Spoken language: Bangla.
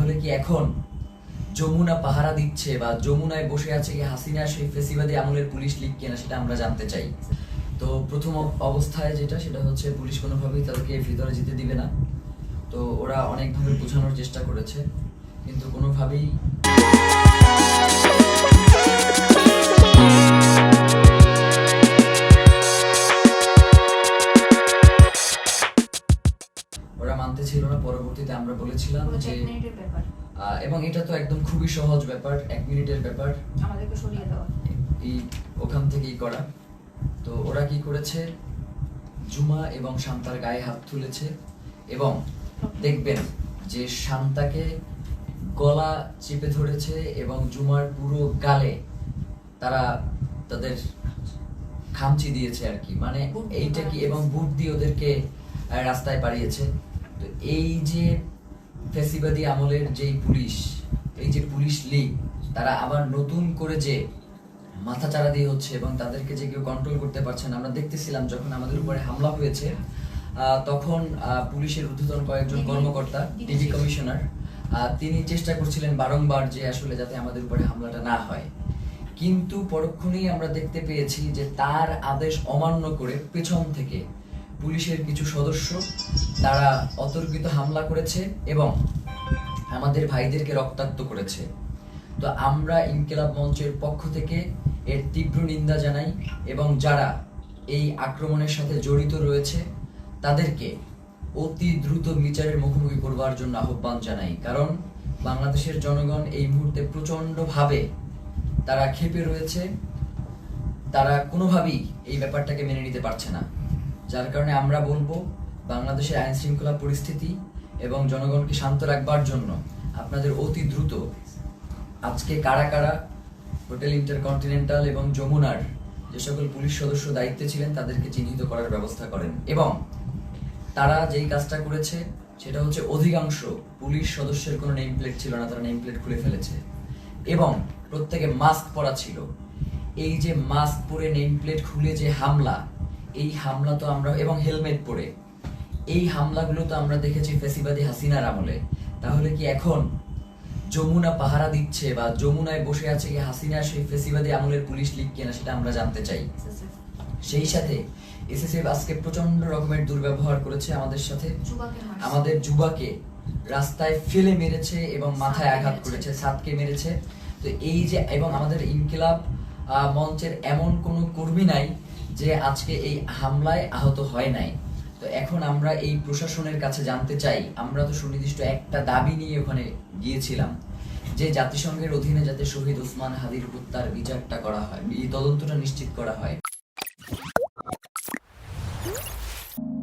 তাহলে কি এখন যমুনা পাহারা দিচ্ছে বা যমুনায় বসে আছে কি হাসিনা সেই ফেসিবাদী আমলের পুলিশ লিগ কিনা, সেটা আমরা জানতে চাই। তো প্রথম অবস্থায় সেটা হচ্ছে পুলিশ কোনোভাবেই তাদেরকে ভিতরে যেতে দিবে না। তো ওরা অনেকভাবে বোঝানোর চেষ্টা করেছে, কিন্তু কোনোভাবেই ওরা মানতে ছিল না। পরবর্তীতে আমরা বলেছিলাম যে এবং এটা তো একদম খুবই সহজ ব্যাপার, 1 মিনিটের ব্যাপার, আমাদেরকে সরিয়ে দেওয়া এই ওখান থেকেই করা। তো ওরা কি করেছে, জুমা এবং শান্তার গায়ে হাত তুলেছে এবং দেখবেন যে শান্তাকে গলা চেপে ধরেছে এবং জুমার পুরো গালে তারা তাদের খামচি দিয়েছে আর কি, মানে এইটা কি, এবং বুট দিয়ে ওদেরকে রাস্তায় পাঠিয়েছে। তো এই যে ফ্যাসিবাদী আমলের যেই পুলিশ, এই যে পুলিশ লীগ, তারা আবার নতুন করে যে মাথাচাড়া দিয়ে হচ্ছে এবং তাদেরকে যে কেউ কন্ট্রোল করতে পারছে না। আমরা দেখতেছিলাম যখন আমাদের উপরে হামলা হয়েছে, তখন পুলিশের ঊর্ধ্বতন কয়েকজন কর্মকর্তা, ডিবি কমিশনার, তিনি চেষ্টা করছিলেন বারংবার যে আসলে যাতে আমাদের উপরে হামলাটা না হয়, কিন্তু পরক্ষণেই আমরা দেখতে পেয়েছি যে তার আদেশ অমান্য করে পেছন থেকে পুলিশের কিছু সদস্য তারা অতর্কিত হামলা করেছে এবং আমাদের ভাইদেরকে রক্তাক্ত করেছে। তো আমরা ইনকিলাব মঞ্চের পক্ষ থেকে এর তীব্র নিন্দা জানাই এবং যারা এই আক্রমণের সাথে জড়িত রয়েছে তাদেরকে অতি দ্রুত বিচারের মুখোমুখি করবার জন্য আহ্বান জানাই। কারণ বাংলাদেশের জনগণ এই মুহূর্তে প্রচন্ডভাবে তারা ক্ষেপে রয়েছে, তারা কোনোভাবেই এই ব্যাপারটাকে মেনে নিতে পারছে না। যার কারণে আমরা বলবো, বাংলাদেশের আইন শৃঙ্খলা পরিস্থিতি এবং জনগণকে শান্ত রাখবার জন্য আপনাদের অতি দ্রুত আজকে কারা কারা হোটেল ইন্টারকন্টিনেন্টাল এবং যমুনার যে সকল পুলিশ সদস্য দায়িত্বে ছিলেন তাদেরকে চিহ্নিত করার ব্যবস্থা করেন। এবং তারা যেই কাজটা করেছে সেটা হচ্ছে, অধিকাংশ পুলিশ সদস্যের কোনো নেম প্লেট ছিল না, তারা নেম প্লেট খুলে ফেলেছে এবং প্রত্যেকে মাস্ক পরা ছিল। এই যে মাস্ক পরে নেম প্লেট খুলে যে হামলা, এই হামলা তো আমরা, এবং হেলমেট পরে এই হামলাগুলো তো আমরা দেখেছি ফ্যাসিবাদী হাসিনার আমলে। তাহলে কি এখন যমুনা পাহারা দিচ্ছে বা যমুনায় বসে আছে কি হাসিনা সেই ফ্যাসিবাদী আমলের পুলিশ লিগ কিনা, সেটা আমরা জানতে চাই। সেই সাথে এসএসএফ আজকে প্রচন্ড রকমের দুর্ব্যবহার করেছে আমাদের সাথে, আমাদের যুবাকে রাস্তায় ফেলে মেরেছে এবং মাথায় আঘাত করেছে, ছাদকে মেরেছে। তো এই যে, এবং আমাদের ইনকিলাব মঞ্চের এমন কোনো কর্মী নাই যে আজকে এই হামলায় আহত হয় নাই। তো এখন আমরা এই প্রশাসনের কাছে জানতে চাই, আমরা তো সুনির্দিষ্ট একটা দাবি নিয়ে ওখানে গিয়েছিলাম যে জাতিসংঘের অধীনে যাতে শহীদ ওসমান হাদির হত্যার বিচারটা করা হয়, এই তদন্তটা নিশ্চিত করা হয়।